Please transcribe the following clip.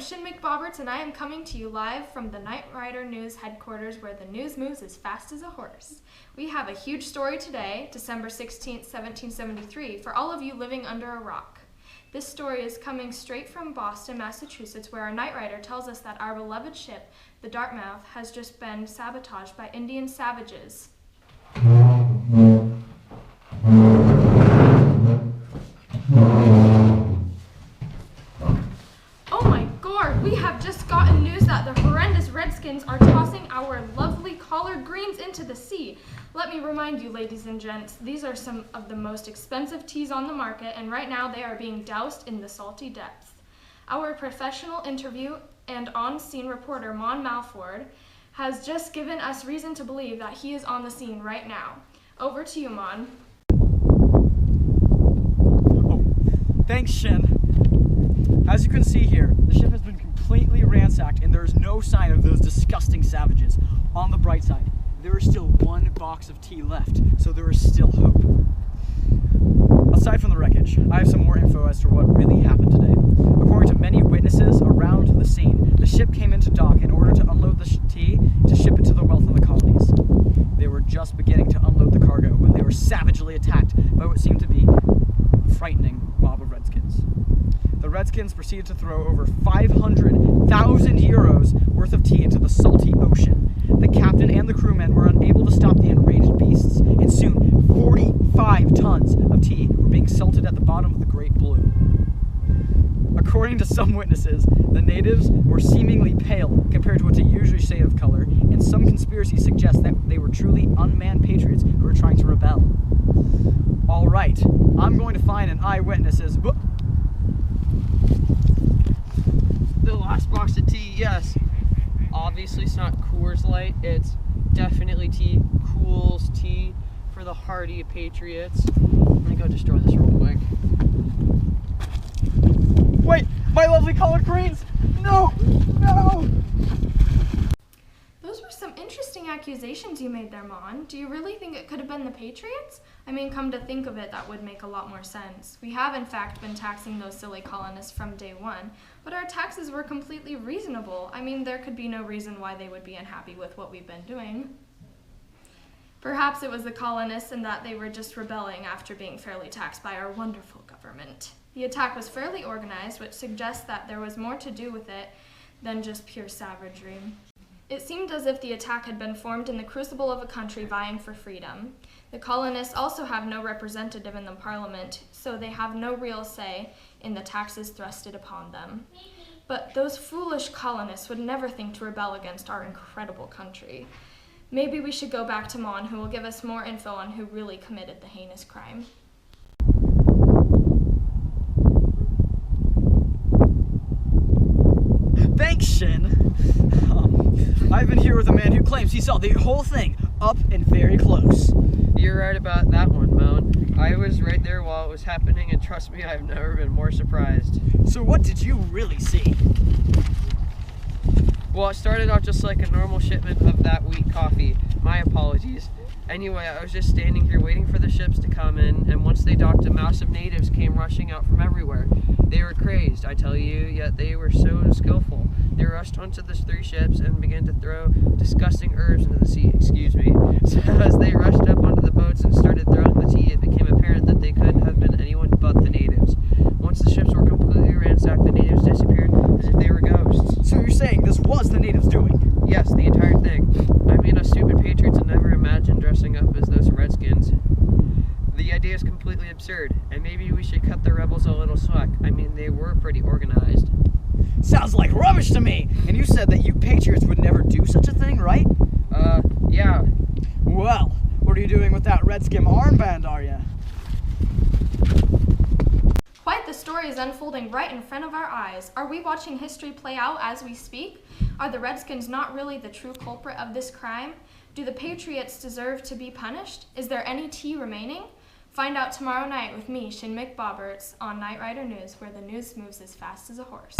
Shin McBoberts, and I am coming to you live from the Knight Rider News headquarters, where the news moves as fast as a horse. We have a huge story today, December 16th, 1773, for all of you living under a rock. This story is coming straight from Boston, Massachusetts, where our Knight Rider tells us that our beloved ship, the Dartmouth, has just been sabotaged by Indian savages. We have just gotten news that the horrendous Redskins are tossing our lovely collard greens into the sea. Let me remind you, ladies and gents, these are some of the most expensive teas on the market, and right now they are being doused in the salty depths. Our professional interview and on-scene reporter, Mon Malford, has just given us reason to believe that he is on the scene right now. Over to you, Mon. Oh, thanks, Shin. As you can see here, the ship has been completely ransacked and there is no sign of those disgusting savages. On the bright side, there is still one box of tea left, so there is still hope. Aside from the wreckage, I have some more info as to what really happened today. According to many witnesses around the scene, the ship came into dock in order to unload the tea to ship it to the wealth in the colonies. They were just beginning to unload the cargo when they were savagely attacked by what seemed to be a frightening mob of Redskins. The Redskins proceeded to throw over 500,000 euros worth of tea into the salty ocean. The captain and the crewmen were unable to stop the enraged beasts, and soon 45 tons of tea were being salted at the bottom of the Great Blue. According to some witnesses, the natives were seemingly pale compared to what's a usually shade of color, and some conspiracies suggest that they were truly unmanned patriots who were trying to rebel. All right, I'm going to find an eyewitness's... The last box of tea, yes. Obviously it's not Coors Light, it's definitely tea, Cool's tea for the hardy patriots. I'm gonna go destroy this real quick. Wait, my lovely collard greens! No! No! Those were some interesting accusations you made there, Mon. Do you really think it could have been the Patriots? I mean, come to think of it, that would make a lot more sense. We have, in fact, been taxing those silly colonists from day one, but our taxes were completely reasonable. I mean, there could be no reason why they would be unhappy with what we've been doing. Perhaps it was the colonists and that they were just rebelling after being fairly taxed by our wonderful government. The attack was fairly organized, which suggests that there was more to do with it than just pure savagery. It seemed as if the attack had been formed in the crucible of a country vying for freedom. The colonists also have no representative in the parliament, so they have no real say in the taxes thrusted upon them. But those foolish colonists would never think to rebel against our incredible country. Maybe we should go back to Mon, who will give us more info on who really committed the heinous crime. Thanks, Shin. I've been here with a man who claims he saw the whole thing up and very close. You're right about that one, Moan. I was right there while it was happening, and trust me, I've never been more surprised. So what did you really see? Well, it started out just like a normal shipment of that wheat coffee. My apologies. Anyway, I was just standing here waiting for the ships to come in, and once they docked, a mass of natives came rushing out from everywhere. They were crazed, I tell you, yet they were so skillful. They rushed onto the three ships and began to throw disgusting herbs into the sea, So as they rushed up onto the boats and started throwing the tea, it became apparent that they couldn't have been anyone but the natives. Once the ships were completely ransacked, the natives disappeared as if they were ghosts. So you're saying this was the natives doing? Yes, the entire thing. I mean, us stupid patriots would never imagine dressing up as those Redskins. The idea is completely absurd, and maybe we should cut the rebels a little slack. I mean, they were pretty organized. Sounds like rubbish to me! And you said that you patriots would never do such a thing, right? Yeah. Well, what are you doing with that Redskin armband, are you? Quite the story is unfolding right in front of our eyes. Are we watching history play out as we speak? Are the Redskins not really the true culprit of this crime? Do the Patriots deserve to be punished? Is there any tea remaining? Find out tomorrow night with me, Shin McBoberts, on Knight Rider News, where the news moves as fast as a horse.